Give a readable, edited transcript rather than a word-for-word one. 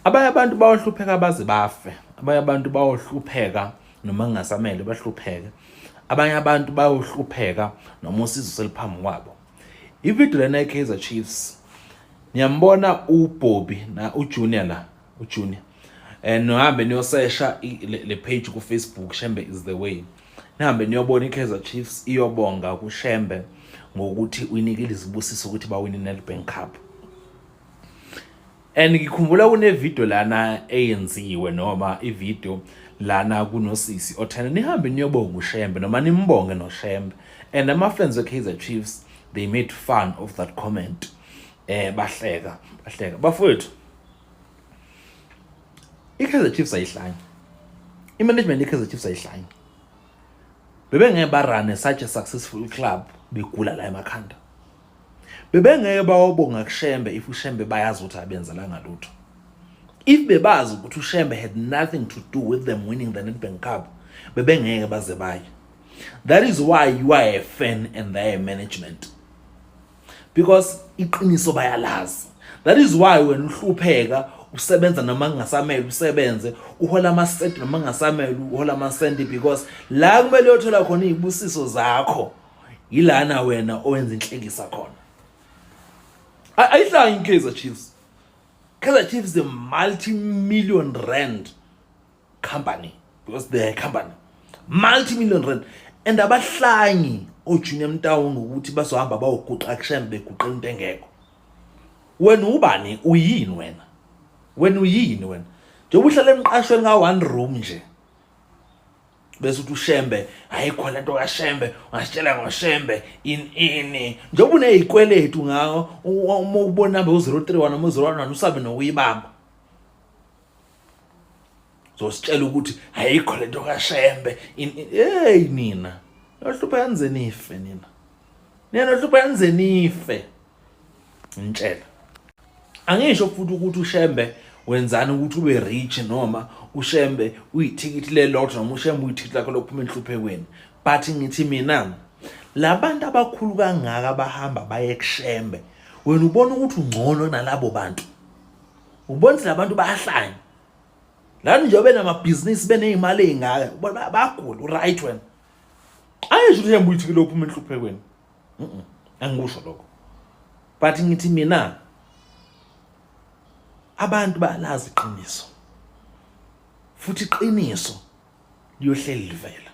Abanye abantu bayohlupheka baze bafe, abanye abantu bayohlupheka noma kungasamele bahlupheke, abanye abantu bayohlupheka noma usizo seliphambi kwabo. Ividiyo lena ye-Kaizer Chiefs niyambona uBobby na uJunior nohambe niyosesha le page ku Facebook Shembe is the way. Nihambe niyobona iKaizer Chiefs iyobonga kuShembe ngokuthi uyinikile izibusiso ukuthi bawine iNedbank Cup. And ngikhumbula kune video lana eyenziwe noma ivideo lana kunosisi othana nihambe niyobonga uShembe noma nimbonge noShembe. And my friends of Kaizer Chiefs, they made fun of that comment. Bahleka. Bafowethu, iKaizer Chiefs ayihlanyi. I-management yeKaizer Chiefs ayihlanyi. Bebengeke barane such a successful club begula la emakhanda. Bebengeke bawobonga kuShembe if uShembe bayazi ukuthi abenzela ngalutho. If bebazi ukuthi uShembe had nothing to do with them winning the Nedbank Cup, bebengeke baze baye. That is why you are a fan and they are management. Because iqiniso bayalazi. That is why when uhlupheka usebenza noma kungasamele usebenze uhola ama-cent noma kungasamele uhola ama-cent, because la kumele uyothola khona izibusiso zakho yilana wena owenza inhlekisa khona. Ayihlanyi iKaizer Chiefs. Kaizer Chiefs is a multi-million rand company, because they are a company. Multi-million rand. And abahlanyi oJunior Mtaung ukuthi bazohamba bayoguqa kuShembe beguqa into engekho. Wena ubani uyini wena? Wena uyini wena? Njengoba uhlala emqashweni ka one room nje. Bese uthi uShembe ayikho lento kaShembe, ungasitshela ngoShembe ini. Njengoba unezikweletu ngawo uma ubona number 031 noma 011 usabe nokuyibamba. Sitshela ukuthi ayikho lento kaShembe. Hey nina. Nohlupha yanze nife nina. Nina nohlupha yanze nife. Ngitshela. Angisho futhi ukuthi uShembe wenzani ukuthi ube rich noma uShembe uyithikithi lelotho noma uShembe uyithikithi lakho lokuphuma enhluphekweni. But ngithi mina labantu abakhulu kangaka abahamba baye kuShembe, wena ubona ukuthi ungcono nalabo bantu. Ubona ukuthi labantu bayahlanya. Lani nje benamabhizinisi benezimali ezingaka bagula right wena. Ayisho ukuthi uShembe uyithikithi lokuphuma enhluphekweni. Angisho lokho. But ngithi mina abantu bayalazi iqiniso, futhi iqiniso liyohleli livela.